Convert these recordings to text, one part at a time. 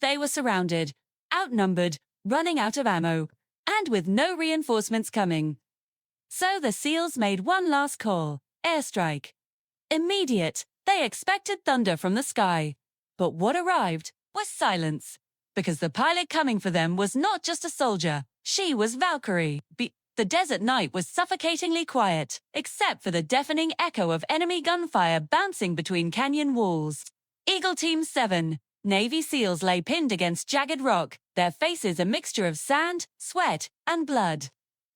They were surrounded, outnumbered, running out of ammo, and with no reinforcements coming. So the SEALs made one last call: airstrike. Immediate, they expected thunder from the sky. But what arrived was silence, because the pilot coming for them was not just a soldier, she was Valkyrie. The desert night was suffocatingly quiet, except for the deafening echo of enemy gunfire bouncing between canyon walls. Eagle Team 7, Navy SEALs lay pinned against jagged rock, their faces a mixture of sand, sweat, and blood.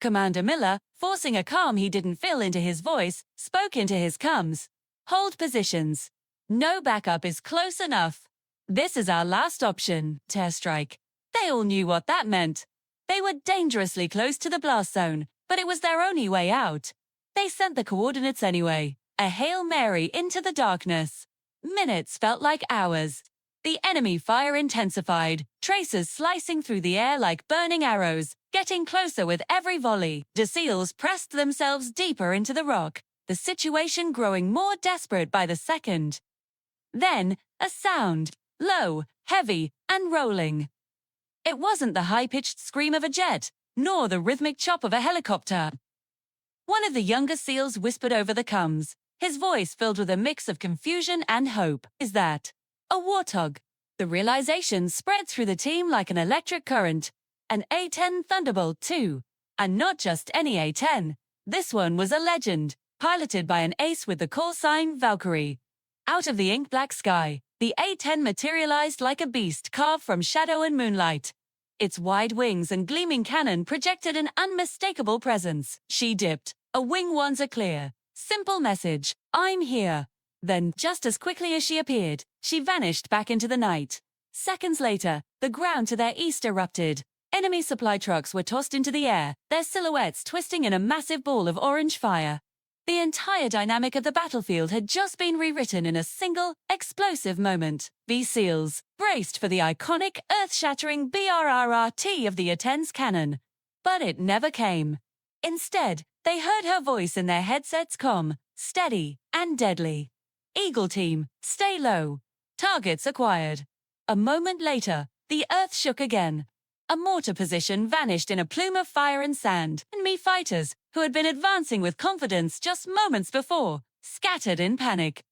Commander Miller, forcing a calm he didn't feel into his voice, spoke into his comms. Hold positions. No backup is close enough. This is our last option, airstrike. They all knew what that meant. They were dangerously close to the blast zone, but it was their only way out. They sent the coordinates anyway, a Hail Mary into the darkness. Minutes felt like hours. The enemy fire intensified, tracers slicing through the air like burning arrows, getting closer with every volley. The SEALs pressed themselves deeper into the rock, the situation growing more desperate by the second. Then, a sound, low, heavy, and rolling. It wasn't the high-pitched scream of a jet, nor the rhythmic chop of a helicopter. One of the younger SEALs whispered over the comms, his voice filled with a mix of confusion and hope. Is that a Warthog? The realization spread through the team like an electric current. An A-10 Thunderbolt too. And not just any A-10. This one was a legend, piloted by an ace with the call sign Valkyrie. Out of the ink-black sky, the A-10 materialized like a beast carved from shadow and moonlight. Its wide wings and gleaming cannon projected an unmistakable presence. She dipped, a wing wanzer clear. Simple message: I'm here. Then, just as quickly as she appeared, she vanished back into the night. Seconds later, the ground to their east erupted. Enemy supply trucks were tossed into the air, their silhouettes twisting in a massive ball of orange fire. The entire dynamic of the battlefield had just been rewritten in a single, explosive moment. The SEALs braced for the iconic, earth-shattering BRRRT of the A-10's cannon. But it never came. Instead, they heard her voice in their headsets comm, steady and deadly. Eagle Team, stay low. Targets acquired. A moment later, the earth shook again. A mortar position vanished in a plume of fire and sand. Enemy fighters, who had been advancing with confidence just moments before, scattered in panic.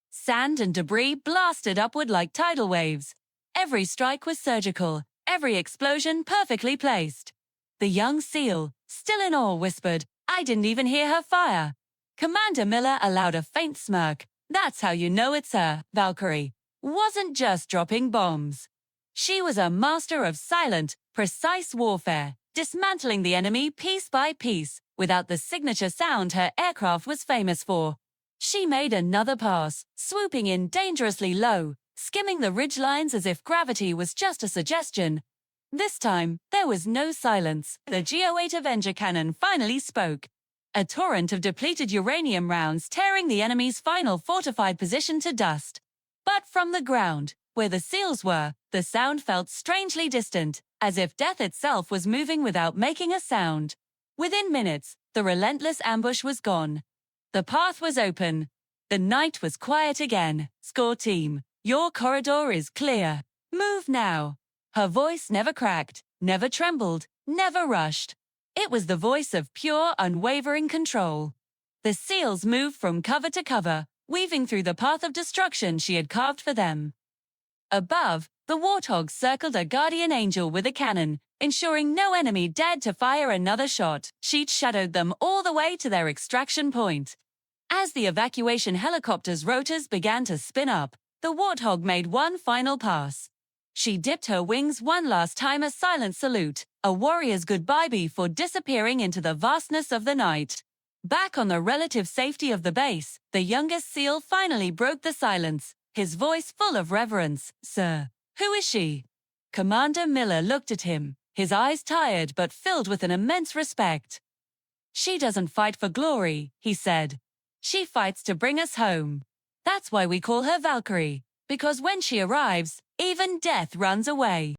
Sand and debris blasted upward like tidal waves. Every strike was surgical, every explosion perfectly placed. The young SEAL, still in awe, whispered, "I didn't even hear her fire." Commander Miller allowed a faint smirk. That's how you know it's her. Valkyrie wasn't just dropping bombs. She was a master of silent, precise warfare, dismantling the enemy piece by piece, without the signature sound her aircraft was famous for. She made another pass, swooping in dangerously low, skimming the ridgelines as if gravity was just a suggestion. This time, there was no silence. The GO-8 Avenger cannon finally spoke. A torrent of depleted uranium rounds tearing the enemy's final fortified position to dust. But from the ground, where the SEALs were, the sound felt strangely distant, as if death itself was moving without making a sound. Within minutes, the relentless ambush was gone. The path was open. The night was quiet again. Score team, your corridor is clear. Move now. Her voice never cracked, never trembled, never rushed. It was the voice of pure, unwavering control. The SEALs moved from cover to cover, weaving through the path of destruction she had carved for them. Above, the Warthog circled a guardian angel with a cannon, ensuring no enemy dared to fire another shot. She shadowed them all the way to their extraction point. As the evacuation helicopter's rotors began to spin up, the Warthog made one final pass. She dipped her wings one last time, a silent salute, a warrior's goodbye before disappearing into the vastness of the night. Back on the relative safety of the base, the youngest SEAL finally broke the silence, his voice full of reverence. "Sir, who is she?" Commander Miller looked at him, his eyes tired but filled with an immense respect. "She doesn't fight for glory," he said. "She fights to bring us home. That's why we call her Valkyrie, because when she arrives, even death runs away."